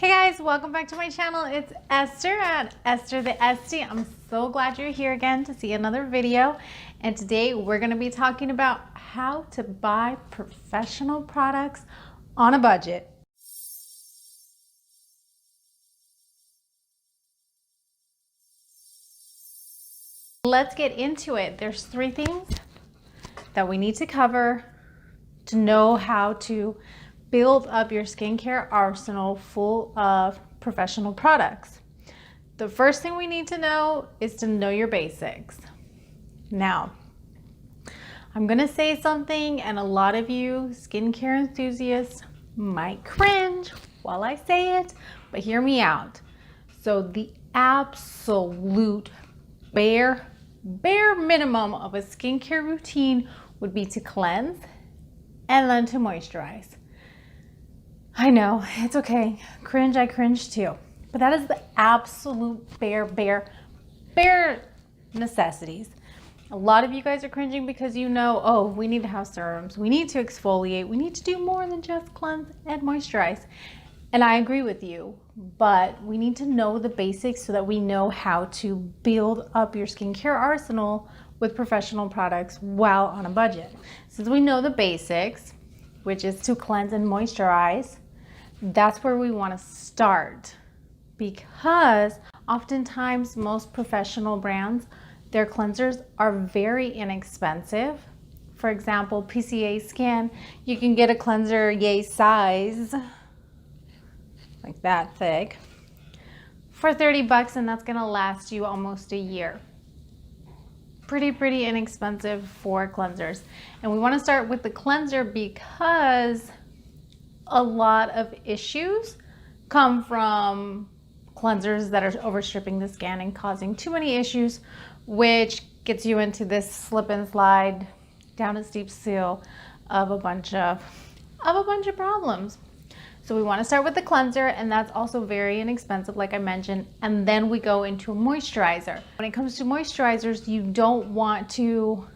Hey guys, welcome back to my channel. It's Esther at Esther the Esty. I'm so glad you're here again to see another video. And today we're going to be talking about how to buy professional products on a budget. Let's get into it. There's three things that we need to cover to know how to build up your skincare arsenal full of professional products. The first thing we need to know is to know your basics. Now, I'm gonna say something and a lot of you skincare enthusiasts might cringe while I say it, but hear me out. So the absolute bare minimum of a skincare routine would be to cleanse and then to moisturize. I know, it's okay. Cringe, I cringe too. But that is the absolute bare necessities. A lot of you guys are cringing because you know, oh, we need to have serums. We need to exfoliate. We need to do more than just cleanse and moisturize. And I agree with you, but we need to know the basics so that we know how to build up your skincare arsenal with professional products while on a budget. Since we know the basics, which is to cleanse and moisturize, that's where we want to start, because oftentimes most professional brands, their cleansers are very inexpensive. For example, PCA Skin, you can get a cleanser yay size, like that thick, for 30 bucks, and that's gonna last you almost a year. Pretty inexpensive for cleansers. And we want to start with the cleanser because a lot of issues come from cleansers that are overstripping the skin and causing too many issues, which gets you into this slip and slide down a steep hill of a bunch of problems. So we want to start with the cleanser, and that's also very inexpensive, like I mentioned, and then we go into a moisturizer. When it comes to moisturizers, you don't want to,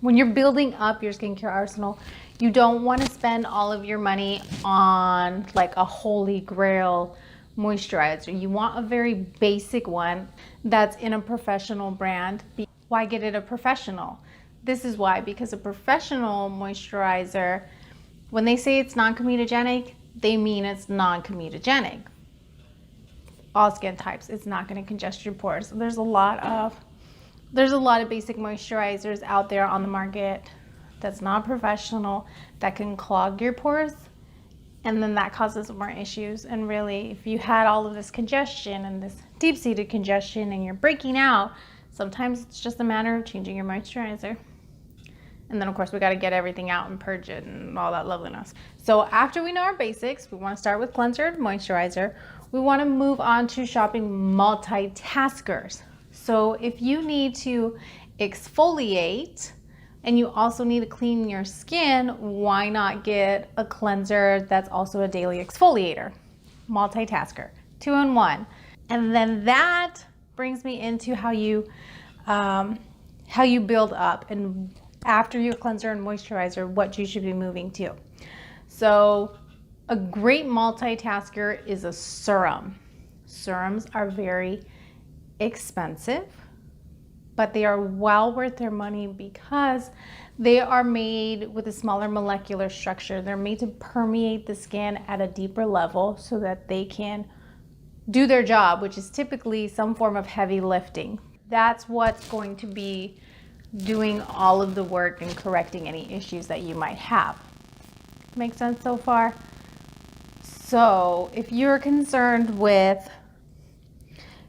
when you're building up your skincare arsenal, you don't want to spend all of your money on like a holy grail moisturizer. You want a very basic one that's in a professional brand. Why get it a professional? This is why, because a professional moisturizer, when they say it's non-comedogenic, they mean it's non-comedogenic. All skin types, it's not going to congest your pores. There's a lot of basic moisturizers out there on the market that's not professional, that can clog your pores, and then that causes more issues. And really, if you had all of this congestion and this deep-seated congestion and you're breaking out, sometimes it's just a matter of changing your moisturizer. And then of course we got to get everything out and purge it and all that loveliness. So after we know our basics, we want to start with cleanser and moisturizer. We want to move on to shopping multitaskers. So if you need to exfoliate and you also need to clean your skin, why not get a cleanser that's also a daily exfoliator? Multitasker, 2-in-1. And then that brings me into how you build up, and after your cleanser and moisturizer, what you should be moving to. So a great multitasker is a serum. Serums are very expensive, but they are well worth their money because they are made with a smaller molecular structure. They're made to permeate the skin at a deeper level so that they can do their job, which is typically some form of heavy lifting. That's what's going to be doing all of the work and correcting any issues that you might have. Make sense so far? So if you're concerned with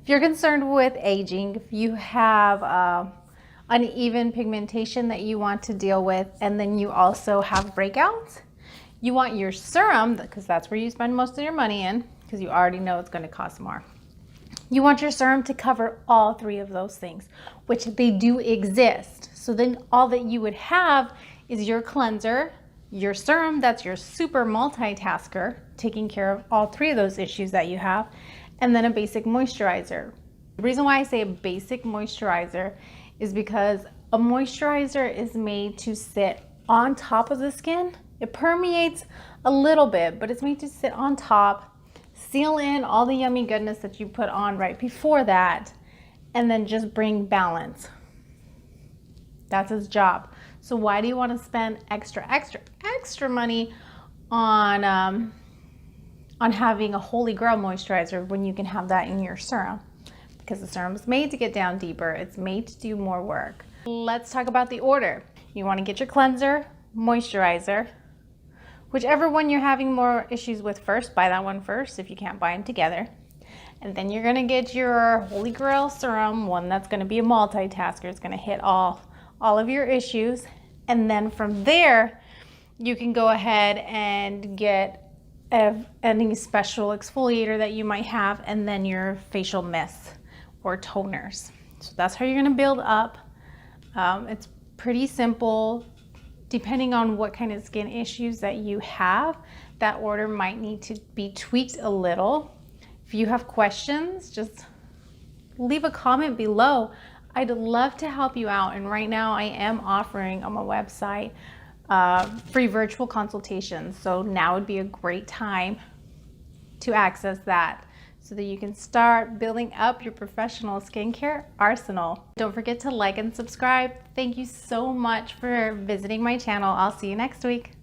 aging, if you have uneven pigmentation that you want to deal with, and then you also have breakouts, you want your serum, because that's where you spend most of your money in, because you already know it's going to cost more. You want your serum to cover all three of those things, which they do exist. So then all that you would have is your cleanser, your serum, that's your super multitasker, taking care of all three of those issues that you have, and then a basic moisturizer. The reason why I say a basic moisturizer is because a moisturizer is made to sit on top of the skin. It permeates a little bit, but it's made to sit on top, seal in all the yummy goodness that you put on right before that, and then just bring balance. That's its job. So why do you want to spend extra money on having a holy grail moisturizer when you can have that in your serum? Because the serum is made to get down deeper. It's made to do more work. Let's talk about the order. You want to get your cleanser, moisturizer, whichever one you're having more issues with first, buy that one first if you can't buy them together. And then you're gonna get your holy grail serum, one that's gonna be a multitasker. It's gonna hit all of your issues. And then from there, you can go ahead and get any special exfoliator that you might have, and then your facial mists or toners. So that's how you're gonna build up. It's pretty simple. Depending on what kind of skin issues that you have, that order might need to be tweaked a little. If you have questions, just leave a comment below. I'd love to help you out. And right now I am offering on my website free virtual consultations. So now would be a great time to access that so that you can start building up your professional skincare arsenal. Don't forget to like and subscribe. Thank you so much for visiting my channel. I'll see you next week.